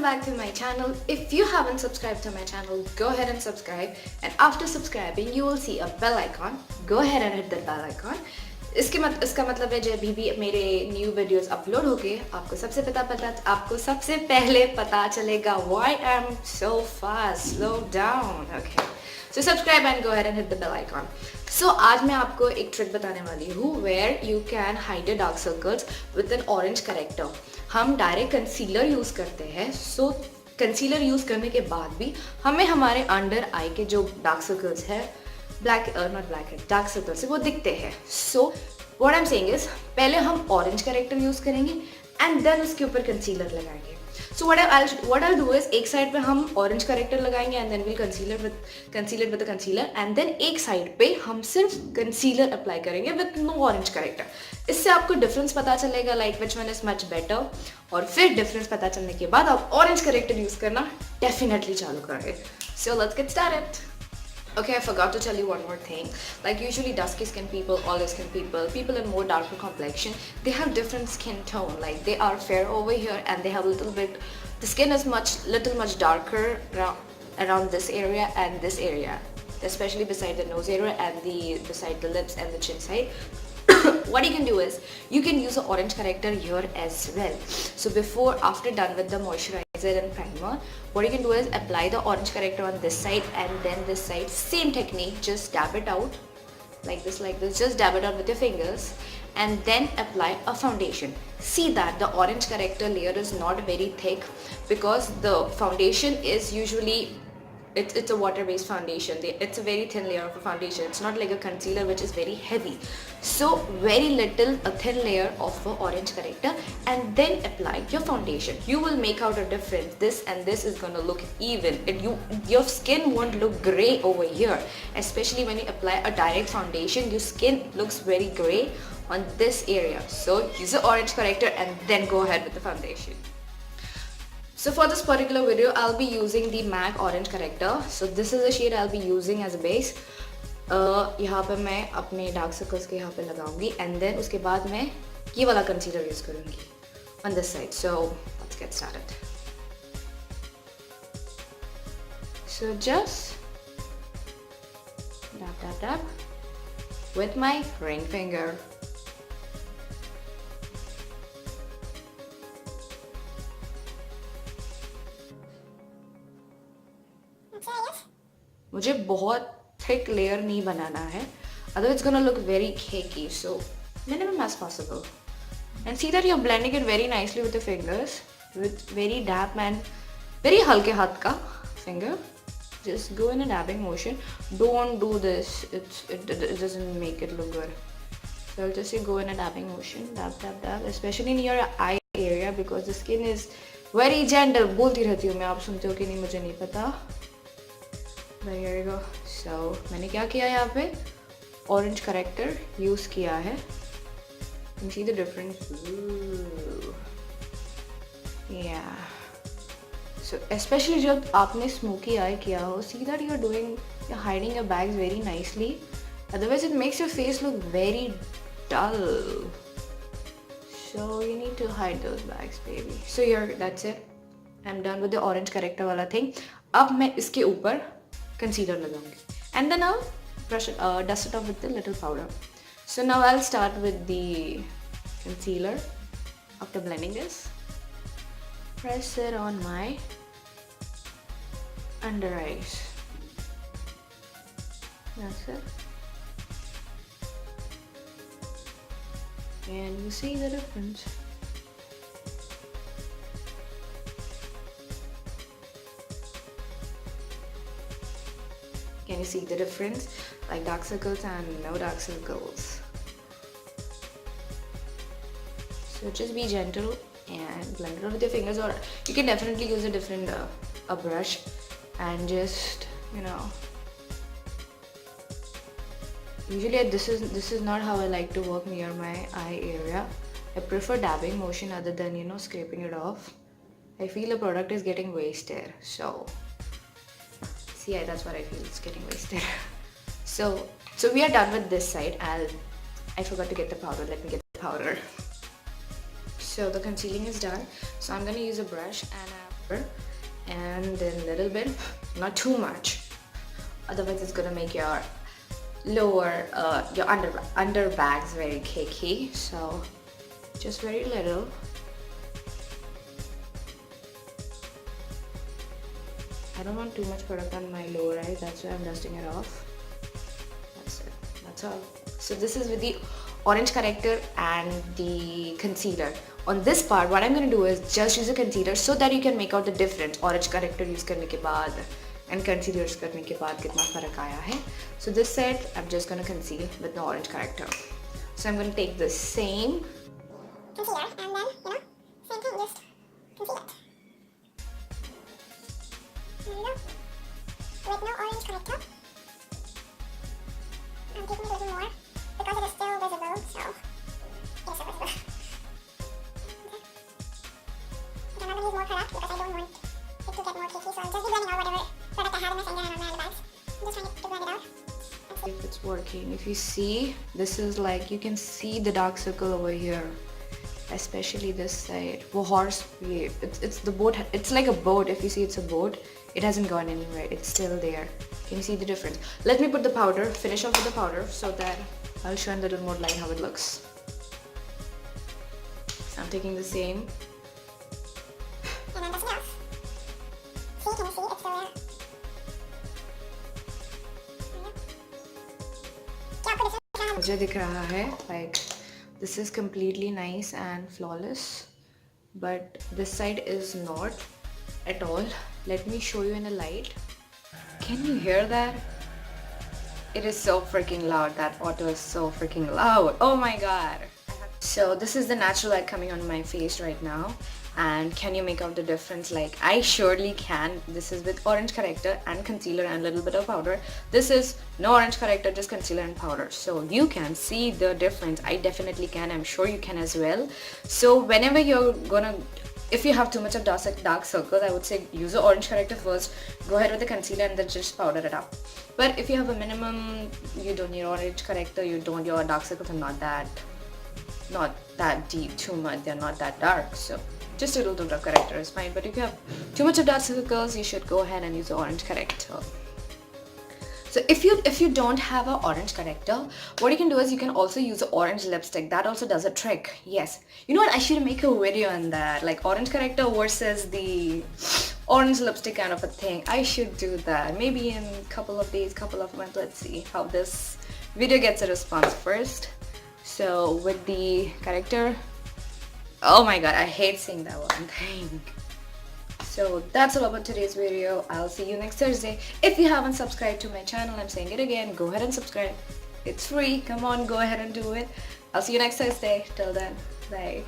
back to my channel. If you haven't subscribed to my channel, go ahead and subscribe, and after subscribing you will see a bell icon. Go ahead and hit that bell icon. इसका मतलब है जब भी मेरे new videos upload होंगे आपको सबसे पहले पता चलेगा. Why I'm so fast? Slow down. Okay. So subscribe and go ahead and hit the bell icon. So आज मैं आपको एक ट्रिक बताने वाली हूँ where you can hide your dark circles with an orange corrector. हम डायरेक्ट कंसीलर यूज़ करते हैं. सो कंसीलर यूज़ करने के बाद भी हमें हमारे अंडर आई के जो डार्क सर्कल्स है डार्क सर्कल्स से वो दिखते हैं. So what I am saying is पहले हम ऑरेंज करेक्टर यूज़ करेंगे एंड देन उसके ऊपर कंसीलर लगाएंगे. So what I do is एक साइड पे हम ऑरेंज करेक्टर लगाएंगे and then will concealer with concealer and then एक साइड पे हम सिर्फ कंसीलर अप्लाई करेंगे विद नो ऑरेंज करेक्टर. इससे आपको डिफरेंस पता चलेगा like which one is much better. और फिर डिफरेंस पता चलने के बाद आप ऑरेंज करेक्टर यूज करना डेफिनेटली चालू करेंगे. So let's get started. Okay, I forgot to tell you one more thing. Like usually dusky skin people, olive skin people in more darker complexion, they have different skin tone. Like they are fair over here and they have a little bit, the skin is much darker around this area and this area, especially beside the nose area and beside the lips and the chin side. What you can do is you can use an orange corrector here as well. So after done with the moisturizer and primer, what you can do is apply the orange corrector on this side and then this side. Same technique, just dab it out like this, just dab it out with your fingers and then apply a foundation. See that the orange corrector layer is not very thick because the foundation is usually it's a water-based foundation. It's a very thin layer of a foundation. It's not like a concealer which is very heavy. So very little, a thin layer of orange corrector and then apply your foundation. You will make out a difference. This and this is gonna look even. Your skin won't look gray over here. Especially when you apply a direct foundation, your skin looks very gray on this area. So use the orange corrector and then go ahead with the foundation. So for this particular video, I'll be using the MAC orange corrector. So this is the shade I'll be using as a base. यहाँ पे मैं अपने dark circles के यहाँ पे लगाऊंगी and then उसके बाद मैं ये वाला कंसीलर यूज़ करूँगी on this side. So let's get started. So just dab with my ring finger. मुझे बहुत थिक लेयर नहीं बनाना है, otherwise it's gonna look very cakey. So minimum as possible. And see that you're blending it very nicely with the fingers, with very damp and very halke हाथ का finger. Just go in a dabbing motion. Don't do this. It doesn't make it look good. So I'll just say go in a dabbing motion, dab, especially in your eye area because the skin is very gentle. बोलती रहती हूँ मैं, आप सुनते हो कि नहीं मुझे नहीं पता. But here we go. So मैंने क्या किया यहाँ पे orange corrector यूज़ किया है. You can see the difference. Ooh. Yeah. So especially जब आपने smoky eye किया हो, see that you're hiding your bags very nicely. Otherwise it makes your face look very dull. So you need to hide those bags, baby. So here, that's it. I'm done with the orange corrector वाला thing. अब मैं इसके ऊपर concealer लगाऊंगी and then I'll dust it off with a little powder. So now I'll start with the concealer. After blending this, press it on my under eyes. That's it. And you see the difference. Can you see the difference? Like dark circles and no dark circles. So just be gentle and blend it out with your fingers, or you can definitely use a different a brush and just usually this is not how I like to work near my eye area. I prefer dabbing motion other than scraping it off. I feel the product is getting wasted. So see, that's what I feel, it's getting wasted. So we are done with this side. I forgot to get the powder. Let me get the powder. So the concealing is done. So I'm going to use a brush and and then a little bit, not too much, otherwise it's gonna make your lower your under bags very cakey. So just very little. I don't want too much product on my lower eye, that's why I'm dusting it off. That's it, that's all. So this is with the orange corrector and the concealer. On this part, what I'm going to do is just use a concealer so that you can make out the difference. Orange corrector use करने के बाद and concealer use करने के बाद कितना फर्क आया है. So this side, I'm just going to conceal with the orange corrector. So I'm going to take the same concealer and then, same thing, just conceal it. There you go. With no orange corrector. I'm taking a little more because it is still visible, so it's still visible. Okay. I'm not going to use more product because I don't want it to get more cakey, so I'll just be blending out whatever product I have in my finger and on my other bags. I'm just trying to blend it out. If it's working. If you see, this is like, you can see the dark circle over here, especially this side. वो horse, it's the boat, it's like a boat. If you see, it's a boat. It hasn't gone anywhere, it's still there. Can you see the difference? Let me put the powder, finish off with the powder so that I'll show in a little more light how it looks. So I'm taking the same. And then dusting it off. See, can you see? It's still there. मुझे दिख रहा है, like this is completely nice and flawless, but this side is not at all. Let me show you in a light. Can you hear that? It is so freaking loud. That auto is so freaking loud. Oh my god. So this is the natural light coming on my face right now. And can you make out the difference? Like, I surely can. This is with orange corrector and concealer and a little bit of powder. This is no orange corrector, just concealer and powder. So you can see the difference. I definitely can. I'm sure you can as well. So whenever you're gonna, if you have too much of dark circles, I would say use the orange corrector first. Go ahead with the concealer and then just powder it up. But if you have a minimum, you don't need orange corrector, your dark circles are not that deep too much. They're not that dark. So just a little bit of corrector is fine. But if you have too much of dark circles, you should go ahead and use the orange corrector. So if you don't have an orange corrector, what you can do is you can also use the orange lipstick. That also does a trick. Yes. You know what? I should make a video on that. Like orange corrector versus the orange lipstick kind of a thing. I should do that. Maybe in a couple of days, couple of months. Let's see how this video gets a response first. So with the corrector, oh my god, I hate seeing that one thing. So that's all about today's video. I'll see you next Thursday. If you haven't subscribed to my channel, I'm saying it again, go ahead and subscribe. It's free. Come on, go ahead and do it. I'll see you next Thursday. Till then, bye.